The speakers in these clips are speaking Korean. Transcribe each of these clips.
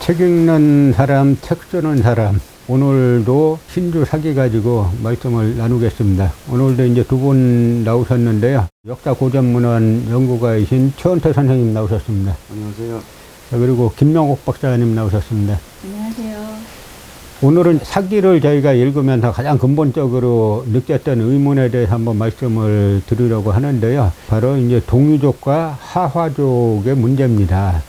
책 읽는 사람, 책 쓰는 사람, 오늘도 신주 사기 가지고 말씀을 나누겠습니다. 오늘도 이제 두 분 나오셨는데요. 역사 고전문헌 연구가이신 최원태 선생님 나오셨습니다. 안녕하세요. 자, 그리고 김명옥 박사님 나오셨습니다. 안녕하세요. 오늘은 사기를 저희가 읽으면서 가장 근본적으로 느꼈던 의문에 대해서 한번 말씀을 드리려고 하는데요. 바로 이제 동유족과 하화족의 문제입니다.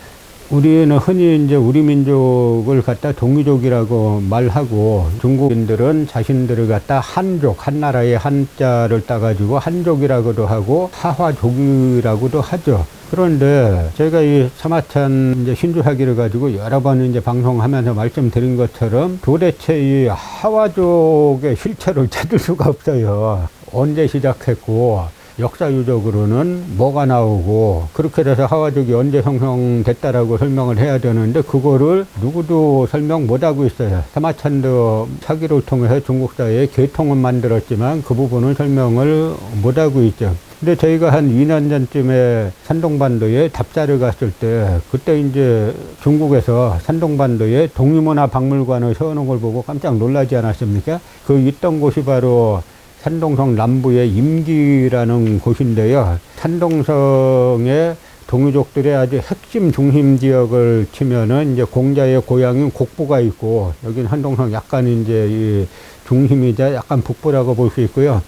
우리는 흔히 이제 우리 민족을 갖다 동유족이라고 말하고 중국인들은 자신들을 갖다 한족, 한나라의 한자를 따가지고 한족이라고도 하고 하화족이라고도 하죠. 그런데 제가 이 사마천 이제 신주사기를 가지고 여러 번 이제 방송하면서 말씀드린 것처럼 도대체 이 하화족의 실체를 찾을 수가 없어요. 언제 시작했고 역사유적으로는 뭐가 나오고 그렇게 돼서 하화족이 언제 형성됐다라고 설명을 해야 되는데 그거를 누구도 설명 못하고 있어요. 사마천도 사기를 통해서 중국사회의 계통은 만들었지만 그 부분은 설명을 못하고 있죠. 근데 저희가 한 2년 전쯤에 산동반도에 답사를 갔을 때 그때 이제 중국에서 산동반도에 독립문화박물관을 세우는 걸 보고 깜짝 놀라지 않았습니까? 그 있던 곳이 바로 산동성 남부의 임기라는 곳인데요. 산동성의 동유족들의 아주 핵심 중심 지역을 치면은 이제 공자의 고향인 곡부가 있고, 여기는 산동성 약간 이제 이 중심이자 약간 북부라고 볼 수 있고요.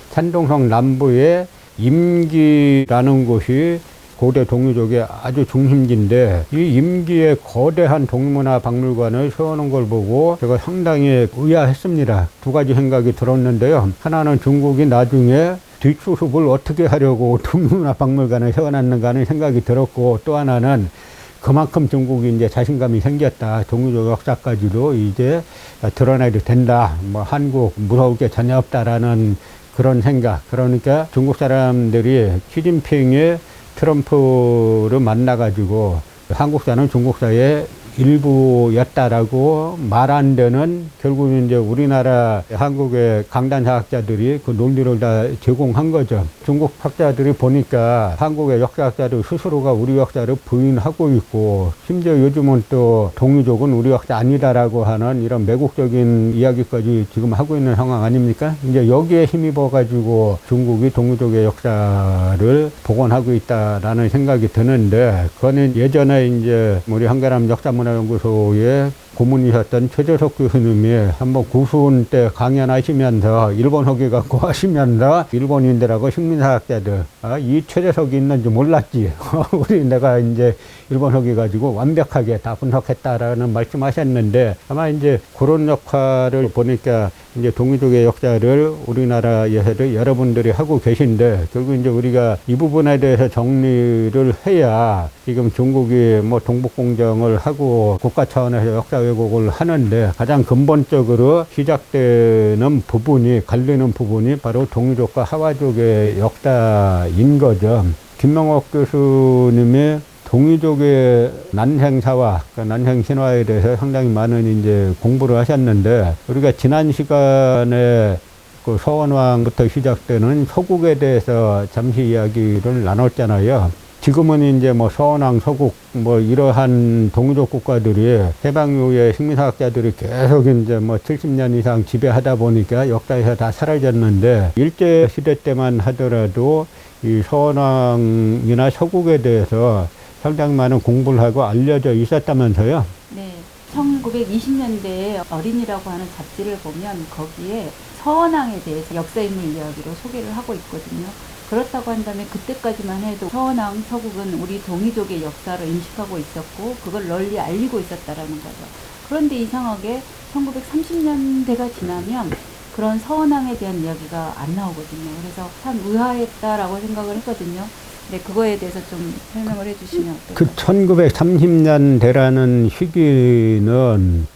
산동성 남부의 임기라는 곳이 고대 동유족의 아주 중심지인데 이 임기의 거대한 동문화 박물관을 세우는 걸 보고 제가 상당히 의아했습니다. 두 가지 생각이 들었는데요. 하나는 중국이 나중에 뒷수습을 어떻게 하려고 동문화 박물관을 세워놨는가 하는 생각이 들었고, 또 하나는 그만큼 중국이 이제 자신감이 생겼다. 동유족 역사까지도 이제 드러내도 된다. 뭐 한국 무서울 게 전혀 없다라는 그런 생각. 그러니까 중국 사람들이 시진핑의 트럼프를 만나가지고 한국사는 중국사의 일부였다라고 말 안 되는, 결국은 이제 우리나라 한국의 강단사학자들이 그 논리를 다 제공한 거죠. 중국 학자들이 보니까 한국의 역사학자들 스스로가 우리 역사를 부인하고 있고, 심지어 요즘은 또 동유족은 우리 역사 아니다라고 하는 이런 매국적인 이야기까지 지금 하고 있는 상황 아닙니까? 이제 여기에 힘입어가지고 중국이 동유족의 역사를 복원하고 있다라는 생각이 드는데, 그거는 예전에 이제 우리 한가람 역사문화연구소에 고문이셨던 최재석 교수님이 한번 구순 때 강연하시면서 일본 허기 갖고 하시면서 일본인들하고 식민사학자들, 이 최재석이 있는지 몰랐지. 우리 내가 이제 일본 허기 가지고 완벽하게 다 분석했다라는 말씀하셨는데, 아마 이제 그런 역할을 보니까 이제 동유족의 역사를 우리나라에서도 여러분들이 하고 계신데, 결국 이제 우리가 이 부분에 대해서 정리를 해야 지금 중국이 뭐 동북공정을 하고 국가 차원에서 역사 왜곡을 하는데 가장 근본적으로 시작되는 부분이, 갈리는 부분이 바로 동유족과 하화족의 역사인 거죠. 김명옥 교수님이 동유족의 난생사화, 그러니까 난생신화에 대해서 상당히 많은 이제 공부를 하셨는데, 우리가 지난 시간에 그 서원왕부터 시작되는 서국에 대해서 잠시 이야기를 나눴잖아요. 지금은 이제 뭐 서원왕, 서국, 뭐 이러한 동유족 국가들이 해방 이후에 식민사학자들이 계속 이제 뭐 70년 이상 지배하다 보니까 역사에서 다 사라졌는데, 일제시대 때만 하더라도 이 서원왕이나 서국에 대해서 상당히 많은 공부를 하고 알려져 있었다면서요? 네. 1920년대에 어린이라고 하는 잡지를 보면 거기에 서원왕에 대해서 역사인물 이야기로 소개를 하고 있거든요. 그렇다고 한다면 그때까지만 해도 서원왕, 서국은 우리 동이족의 역사를 인식하고 있었고 그걸 널리 알리고 있었다라는 거죠. 그런데 이상하게 1930년대가 지나면 그런 서원왕에 대한 이야기가 안 나오거든요. 그래서 참 의아했다라고 생각을 했거든요. 네, 그거에 대해서 좀 설명을 해주시면 어떨까요? 그 1930년대라는 시기는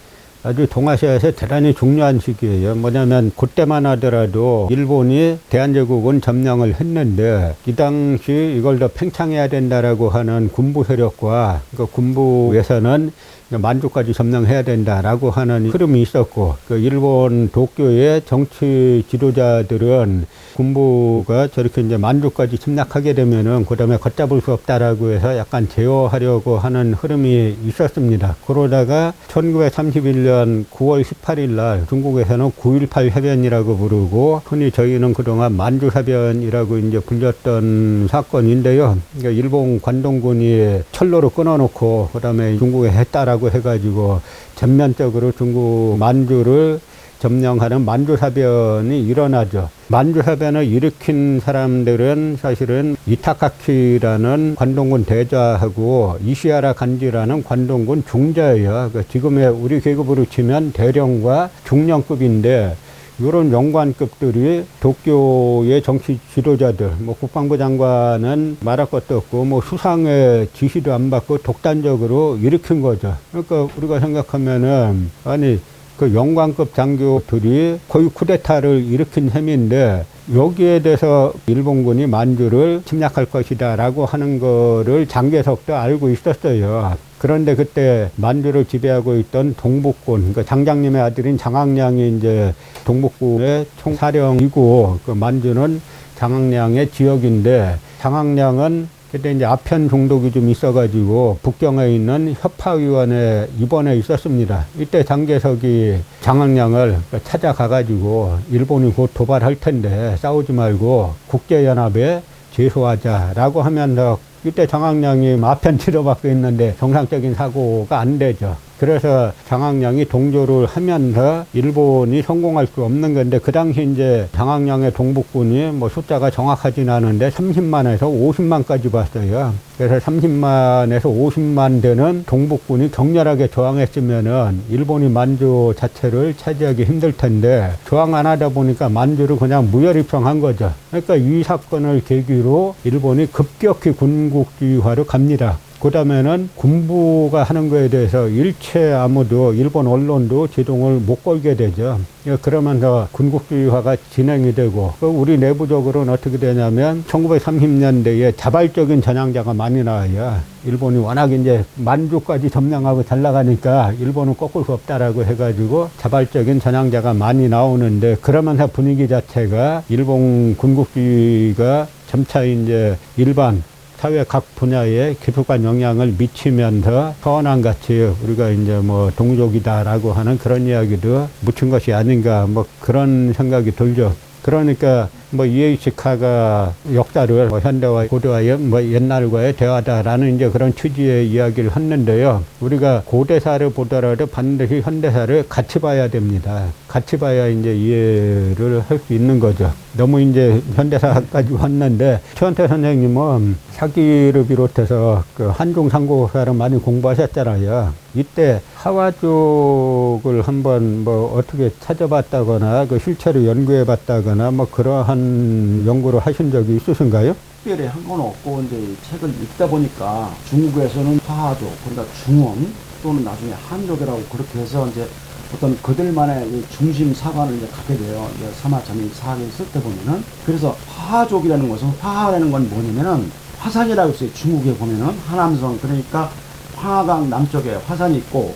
아주 동아시아에서 대단히 중요한 시기예요. 뭐냐면 그때만 하더라도 일본이 대한제국은 점령을 했는데 이 당시 이걸 더 팽창해야 된다라고 하는 군부 세력과 그 군부에서는 만주까지 점령해야 된다라고 하는 흐름이 있었고, 그 일본 도쿄의 정치 지도자들은 군부가 저렇게 이제 만주까지 침략하게 되면은 그다음에 걷잡을 수 없다라고 해서 약간 제어하려고 하는 흐름이 있었습니다. 그러다가 1931년 9월 18일 날 중국에서는 9.18 해변이라고 부르고 흔히 저희는 그동안 만주사변이라고 이제 불렸던 사건인데요. 그러니까 일본 관동군이 철로로 끊어놓고 그다음에 중국에 했다라고 해가지고 전면적으로 중국 만주를 점령하는 만주사변이 일어나죠. 만주사변을 일으킨 사람들은 사실은 이타카키라는 관동군 대자하고 이시하라 간지라는 관동군 중자예요. 그러니까 지금의 우리 계급으로 치면 대령과 중령급인데 이런 영관급들이 도쿄의 정치 지도자들, 뭐 국방부 장관은 말할 것도 없고 뭐 수상의 지시도 안 받고 독단적으로 일으킨 거죠. 그러니까 우리가 생각하면은 아니 그 영관급 장교들이 거의 쿠데타를 일으킨 셈인데 여기에 대해서 일본군이 만주를 침략할 것이다라고 하는 거를 장개석도 알고 있었어요. 그런데 그때 만주를 지배하고 있던 동북군, 그러니까 장장님의 아들인 장학량이 이제 동북군의 총사령이고 그 만주는 장학량의 지역인데 장학량은 그때 이제 아편 중독이 좀 있어가지고 북경에 있는 협파위원회 입원해 있었습니다. 이때 장개석이 장학량을 찾아가가지고 일본이 곧 도발할 텐데 싸우지 말고 국제연합에 제소하자라고 하면서 이때 장학량이 아편 치료받고 있는데 정상적인 사고가 안 되죠. 그래서 장학량이 동조를 하면서 일본이 성공할 수 없는 건데 그 당시 이제 장학량의 동북군이 뭐 숫자가 정확하진 않은데 30만에서 50만까지 봤어요. 그래서 30만에서 50만 되는 동북군이 격렬하게 저항했으면은 일본이 만주 자체를 차지하기 힘들 텐데 저항 안 하다 보니까 만주를 그냥 무혈입성한 거죠. 그러니까 이 사건을 계기로 일본이 급격히 군국주의화로 갑니다. 그 다음에는 군부가 하는 거에 대해서 일체 아무도 일본 언론도 제동을 못 걸게 되죠. 그러면서 군국주의화가 진행이 되고 우리 내부적으로는 어떻게 되냐면 1930년대에 자발적인 전향자가 많이 나와요. 일본이 워낙 이제 만주까지 점령하고 잘 나가니까 일본은 꺾을 수 없다라고 해가지고 자발적인 전향자가 많이 나오는데 그러면서 분위기 자체가 일본 군국주의가 점차 이제 일반 사회 각 분야에 깊숙한 영향을 미치면서 서원왕같이 우리가 이제 뭐 동족이다라고 하는 그런 이야기도 묻힌 것이 아닌가 뭐 그런 생각이 들죠. 그러니까 뭐 이에이치카가 역사를 뭐 현대와 고대와의 뭐 옛날과의 대화다라는 이제 그런 취지의 이야기를 했는데요. 우리가 고대사를 보더라도 반드시 현대사를 같이 봐야 됩니다. 같이 봐야 이제 이해를 할 수 있는 거죠. 너무 이제 현대사까지 왔는데 최원태 선생님은 사기를 비롯해서 그 한중 삼국사를 많이 공부하셨잖아요. 이때 하와족을 한번 뭐 어떻게 찾아봤다거나 그 실체를 연구해봤다거나 뭐 그러한 연구를 하신 적이 있으신가요? 특별히 한 건 없고 이제 책을 읽다 보니까 중국에서는 화하족 그러니까 중원 또는 나중에 한족이라고 그렇게 해서 이제 어떤 그들만의 중심 사관을 이제 갖게 돼요. 이제 사마자민 사학을 쓸 때 보면은 그래서 화하족이라는 것은 화하라는 건 뭐냐면은 화산이라고 있어요. 중국에 보면은 하남성 그러니까 황하강 남쪽에 화산이 있고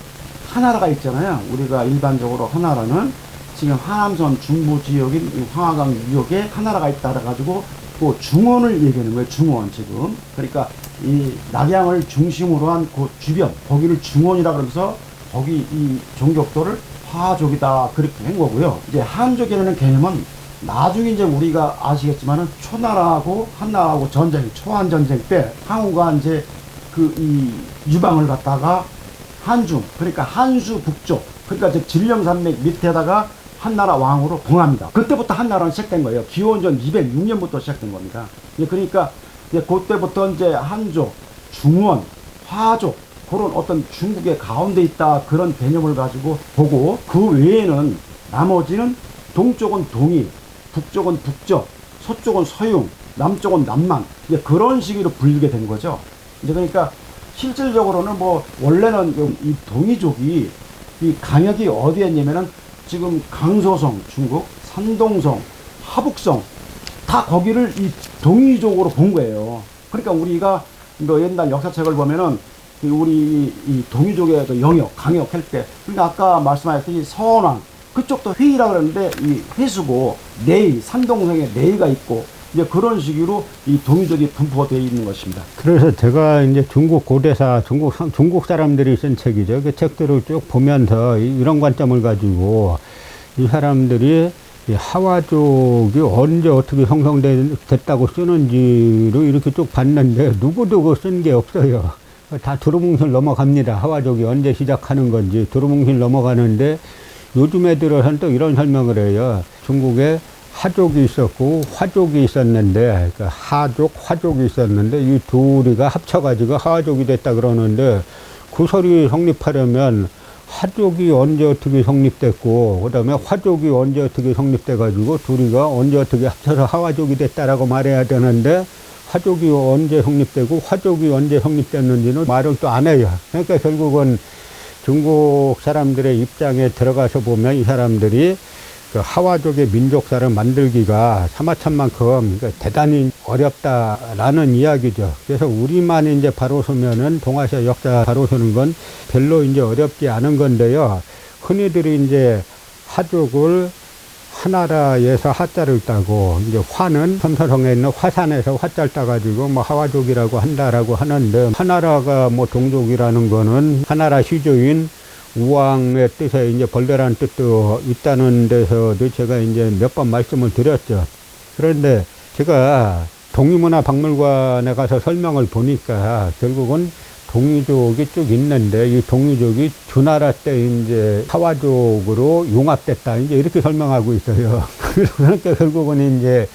하나라가 있잖아요. 우리가 일반적으로 하나라는 지금 하남선 중부 지역인 이 황하강 유역에 하나라가 있다 그래가지고 그 중원을 얘기하는 거예요. 중원 지금 그러니까 이 낙양을 중심으로 한 그 주변 거기를 중원이라 그러면서 거기 이 종족도를 화족이다 그렇게 한 거고요. 이제 한족이라는 개념은 나중에 이제 우리가 아시겠지만은 초나라하고 한나라하고 전쟁 초한 전쟁 때 항우가 이제 그 이 유방을 갖다가 한중 그러니까 한수 북쪽 그러니까 즉 진령산맥 밑에다가 한나라 왕으로 봉합니다. 그때부터 한나라는 시작된 거예요. 기원전 206년부터 시작된 겁니다. 그러니까 이제 그때부터 이제 한족, 중원, 화족 그런 어떤 중국의 가운데 있다 그런 개념을 가지고 보고 그 외에는 나머지는 동쪽은 동이, 북쪽은 북적, 서쪽은 서융, 남쪽은 남만 이제 그런 식으로 불리게 된 거죠. 이제 그러니까 실질적으로는 뭐 원래는 이 동이족이 이 강역이 어디에 있냐면은 지금 강소성 중국, 산동성, 하북성 다 거기를 이 동이족으로 본 거예요. 그러니까 우리가 뭐 옛날 역사책을 보면은 우리 이 동이족의 그 영역, 강역 할 때, 그러니까 아까 말씀하셨듯이 서원왕 그쪽도 회의라고 그러는데 이 회수고 내의, 산동성에 내의가 있고 이제 그런 식으로 이 동이족이 분포되어 있는 것입니다. 그래서 제가 이제 중국 고대사, 중국 사람들이 쓴 책이죠. 그 책들을 쭉 보면서 이런 관점을 가지고 이 사람들이 이 하와족이 언제 어떻게 형성됐다고 쓰는지를 이렇게 쭉 봤는데 누구도 그 쓴 게 없어요. 다 두루뭉실 넘어갑니다. 하와족이 언제 시작하는 건지 두루뭉실 넘어가는데 요즘 애들은 또 이런 설명을 해요. 중국에 하족이 있었고 화족이 있었는데 그 하족, 화족이 있었는데 이 둘이가 합쳐가지고 하와족이 됐다 그러는데 그 소리 성립하려면 하족이 언제 어떻게 성립됐고 그다음에 화족이 언제 어떻게 성립돼가지고 둘이가 언제 어떻게 합쳐서 하와족이 됐다라고 말해야 되는데 화족이 언제 성립되고 화족이 언제 성립됐는지는 말을 또 안 해요. 그러니까 결국은 중국 사람들의 입장에 들어가서 보면 이 사람들이 그 하와족의 민족사를 만들기가 사마천만큼 그러니까 대단히 어렵다라는 이야기죠. 그래서 우리만 이제 바로 서면은 동아시아 역사 바로 서는 건 별로 이제 어렵지 않은 건데요. 흔히들이 이제 하족을 하나라에서 하자를 따고 이제 화는 삼서성에 있는 화산에서 화자를 따가지고 뭐 하와족이라고 한다라고 하는데 하나라가 뭐 동족이라는 거는 하나라 시조인 우왕의 뜻에 이제 벌레라는 뜻도 있다는 데서도 제가 이제 몇 번 말씀을 드렸죠. 그런데 제가 동의문화박물관에 가서 설명을 보니까 결국은 동이족이 쭉 있는데 이 동이족이 주나라 때 이제 하와족으로 융합됐다 이제 이렇게 설명하고 있어요. 그러니까 결국은 이제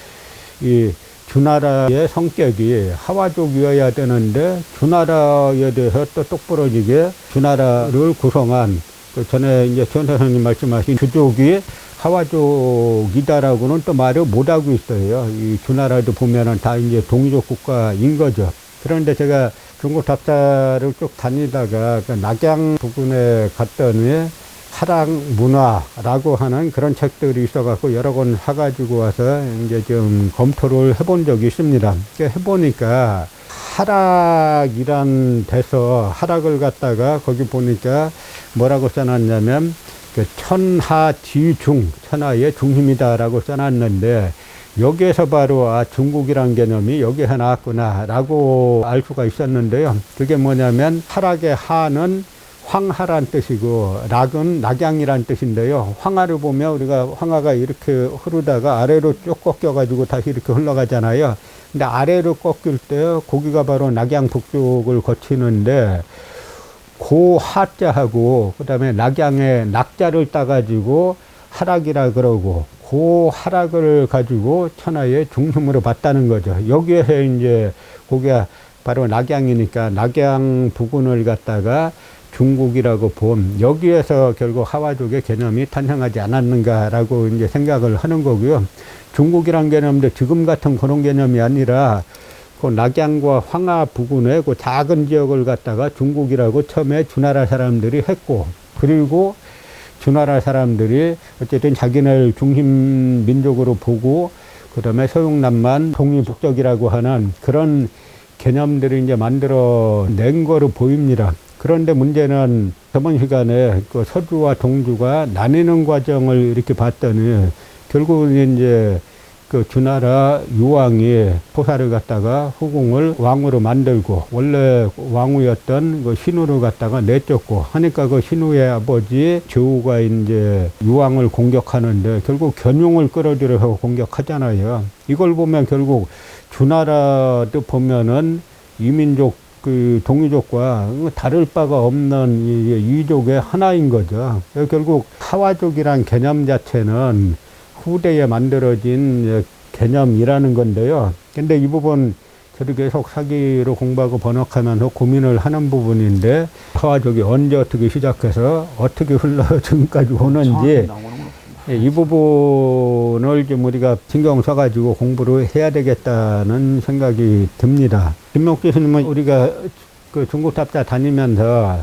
이 주나라의 성격이 하와족이어야 되는데 주나라에 대해서 또 똑부러지게 주나라를 구성한 그 전에 이제 최원 선생님 말씀하신 주족이 하와족이다라고는 또 말을 못하고 있어요. 이 주나라도 보면은 다 이제 동이족 국가인 거죠. 그런데 제가 중국 답사를 쭉 다니다가 그 낙양 부근에 갔더니 하락 문화라고 하는 그런 책들이 있어갖고 여러 권 사가지고 와서 이제 좀 검토를 해본 적이 있습니다. 해보니까 하락이란 데서 하락을 갖다가 거기 보니까 뭐라고 써놨냐면 그 천하지중, 천하의 중심이다라고 써놨는데 여기에서 바로 중국이란 개념이 여기에 나왔구나 라고 알 수가 있었는데요. 그게 뭐냐면 하락의 하는 황하란 뜻이고 락은 낙양이란 뜻인데요. 황하를 보면 우리가 황하가 이렇게 흐르다가 아래로 쭉 꺾여가지고 다시 이렇게 흘러가잖아요. 근데 아래로 꺾일 때 거기가 바로 낙양 북쪽을 거치는데 그 하자하고 그다음에 낙양의 낙자를 따가지고 하락이라 그러고 그 하락을 가지고 천하의 중심으로 봤다는 거죠. 여기에서 이제 거기가 바로 낙양이니까 낙양 부근을 갖다가 중국이라고 본 여기에서 결국 하와족의 개념이 탄생하지 않았는가라고 이제 생각을 하는 거고요. 중국이란 개념도 지금 같은 그런 개념이 아니라 그 낙양과 황하 부근의 그 작은 지역을 갖다가 중국이라고 처음에 주나라 사람들이 했고 그리고 주나라 사람들이 어쨌든 자기네를 중심 민족으로 보고 그다음에 서용남만 동이북적이라고 하는 그런 개념들을 이제 만들어 낸 거로 보입니다. 그런데 문제는 저번 시간에 그 서주와 동주가 나뉘는 과정을 이렇게 봤더니 결국은 이제 그 주나라 유왕이 포사를 갖다가 후궁을 왕으로 만들고 원래 왕후였던 그 신우를 갖다가 내쫓고 하니까 그 신우의 아버지 조우가 이제 유왕을 공격하는데 결국 견용을 끌어들여서 공격하잖아요. 이걸 보면 결국 주나라도 보면은 이민족 그 동이족과 다를 바가 없는 이족의 하나인 거죠. 결국 하와족이란 개념 자체는 후대에 만들어진 개념이라는 건데요. 근데 이 부분 저도 계속 사기로 공부하고 번역하면서 고민을 하는 부분인데 하와족이 언제 어떻게 시작해서 어떻게 흘러 지금까지 오는지 이 부분을 좀 우리가 신경 써가지고 공부를 해야 되겠다는 생각이 듭니다. 김목 교수님은 우리가 그 중국 답사 다니면서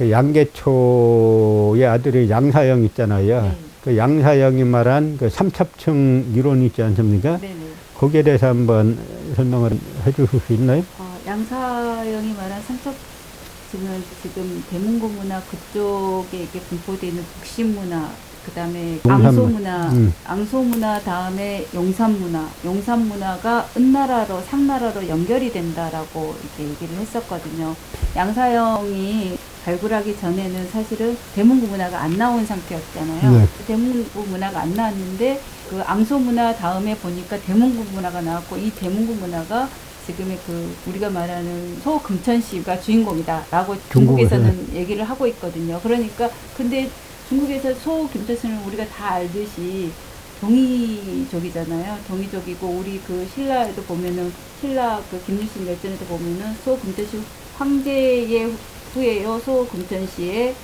그 양계초의 아들이 양사영 있잖아요. 네. 그 양사영이 말한 그 삼첩층 이론 있지 않습니까? 네네. 거기에 대해서 한번 설명을 해 주실 수 있나요? 양사영이 말한 삼척지는 지금 대문고 문화 그쪽에 이게 분포되는 북신 문화, 그 다음에 용산 앙소 문화, 음. 앙소 문화 다음에 용산 문화, 용산 문화가 은나라로 상나라로 연결이 된다라고 이렇게 얘기를 했었거든요. 양사영이 발굴하기 전에는 사실은 대문구 문화가 안 나온 상태였잖아요. 네. 대문구 문화가 안 나왔는데 그 앙소 문화 다음에 보니까 대문구 문화가 나왔고, 이 대문구 문화가 지금의 그 우리가 말하는 소금천시가 주인공이다라고 중국에서는 얘기를 하고 있거든요. 그러니까 근데 중국에서 소금천시는 우리가 다 알듯이 동이족이잖아요. 동이족이고, 우리 그 신라에도 보면은 신라 그 김유신 열전에도 보면은 소금천시 황제의 후예요 소금천시의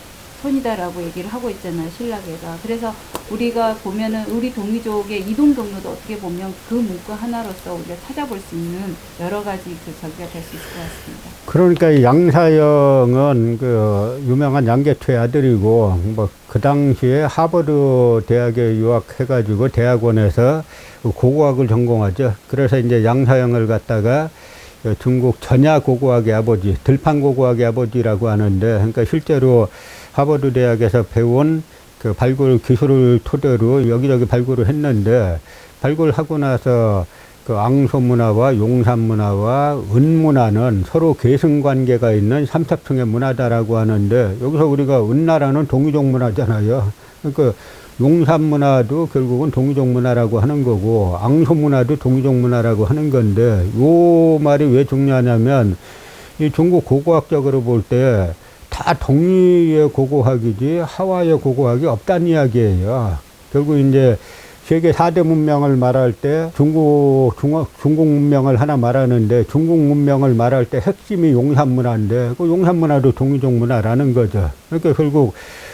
손이다라고 얘기를 하고 있잖아요, 신라계가. 그래서 우리가 보면은 우리 동이족의 이동 경로도 어떻게 보면 그 문구 하나로서 우리가 찾아볼 수 있는 여러 가지 그 저기가 될 수 있을 것 같습니다. 그러니까 이 양사영은 그 유명한 양계초의 아들이고, 뭐 그 당시에 하버드 대학에 유학해가지고 대학원에서 고고학을 전공하죠. 그래서 이제 양사영을 갖다가 중국 전야 고고학의 아버지, 들판 고고학의 아버지라고 하는데, 그러니까 실제로 하버드 대학에서 배운 그 발굴 기술을 토대로 여기저기 발굴을 했는데, 발굴하고 나서 그 앙소 문화와 용산 문화와 은 문화는 서로 계승 관계가 있는 삼첩층의 문화다라고 하는데, 여기서 우리가 은나라는 동이족 문화잖아요. 그러니까 용산 문화도 결국은 동이족 문화라고 하는 거고, 앙소 문화도 동이족 문화라고 하는 건데, 요 말이 왜 중요하냐면, 이 중국 고고학적으로 볼 때 다 동이의 고고학이지 하와의 고고학이 없다는 이야기예요. 결국 이제 세계 4대 문명을 말할 때 중국 문명을 하나 말하는데, 중국 문명을 말할 때 핵심이 용산 문화인데, 그 용산 문화도 동이족 문화라는 거죠. 그러니까 결국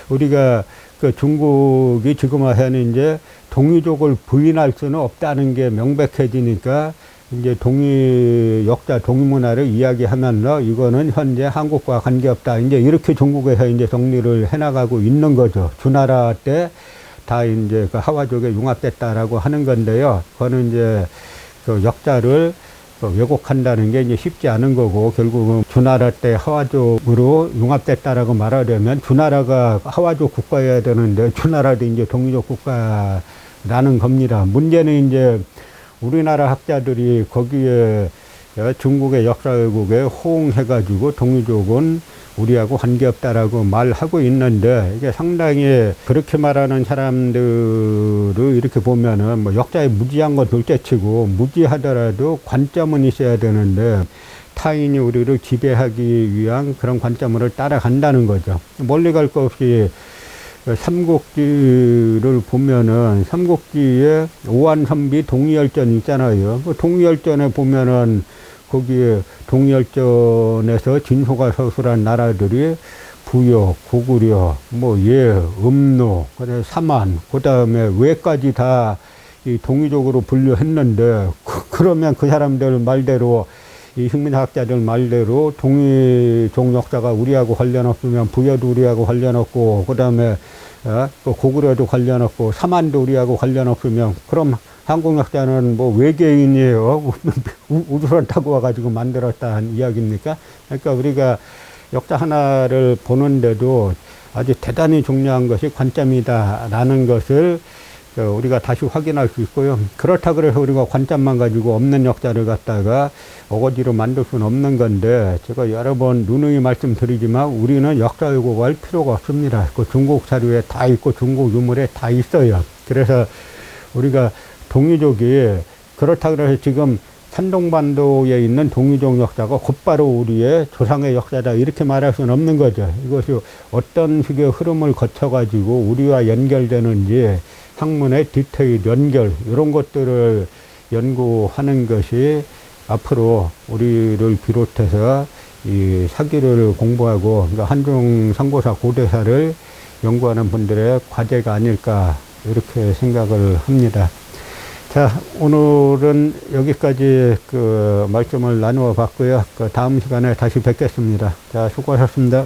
우리가 그 중국이 지금 와서는 이제 동이족을 부인할 수는 없다는 게 명백해지니까, 이제 동이 역사, 동이 문화를 이야기하면서 이거는 현재 한국과 관계없다, 이제 이렇게 중국에서 이제 정리를 해나가고 있는 거죠. 주나라 때 다 이제 그 하와족에 융합됐다라고 하는 건데요. 그거는 이제 그 역사를 왜곡한다는 게 이제 쉽지 않은 거고, 결국은 주나라 때 하와족으로 융합됐다라고 말하려면 주나라가 하와족 국가여야 되는데, 주나라도 이제 동이족 국가라는 겁니다. 문제는 이제 우리나라 학자들이 거기에 중국의 역사 왜곡에 호응해가지고 동이족은 우리하고 관계없다라고 말하고 있는데, 이게 상당히 그렇게 말하는 사람들을 이렇게 보면은 뭐 역사에 무지한 건 둘째치고, 무지하더라도 관점은 있어야 되는데 타인이 우리를 지배하기 위한 그런 관점으로 따라간다는 거죠. 멀리 갈 거 없이 삼국지를 보면은 삼국지에 오한선비 동이열전 있잖아요. 그 동이열전에 보면은 거기에 동이열전에서 진소가 서술한 나라들이 부여, 고구려, 뭐 예, 음노, 그다음에 삼한, 그다음에 왜까지 다 이 동이족으로 분류했는데, 그러면 그 사람들 말대로, 이 식민학자들 말대로 동이족 역사가 우리하고 관련 없으면 부여도 우리하고 관련 없고, 그다음에 고구려도 관련 없고, 삼한도 우리하고 관련 없으면, 그럼 한국 역사는 뭐 외계인이에요. 우주선 타고 와가지고 만들었다 한 이야기입니까? 그러니까 우리가 역사 하나를 보는데도 아주 대단히 중요한 것이 관점이다라는 것을 우리가 다시 확인할 수 있고요. 그렇다 그래서 우리가 관점만 가지고 없는 역사를 갖다가 어거지로 만들 수는 없는 건데, 제가 여러 번 누누이 말씀드리지만 우리는 역사 왜곡할 필요가 없습니다. 그 중국 자료에 다 있고 중국 유물에 다 있어요. 그래서 우리가 동이족이 그렇다 그래서 지금 산동반도에 있는 동이족 역사가 곧바로 우리의 조상의 역사다 이렇게 말할 수는 없는 거죠. 이것이 어떤 식의 흐름을 거쳐가지고 우리와 연결되는지, 학문의 디테일 연결, 이런 것들을 연구하는 것이 앞으로 우리를 비롯해서 이 사기를 공부하고, 그러니까 한중 상고사 고대사를 연구하는 분들의 과제가 아닐까 이렇게 생각을 합니다. 자, 오늘은 여기까지 그 말씀을 나누어 봤고요. 그 다음 시간에 다시 뵙겠습니다. 자, 수고하셨습니다.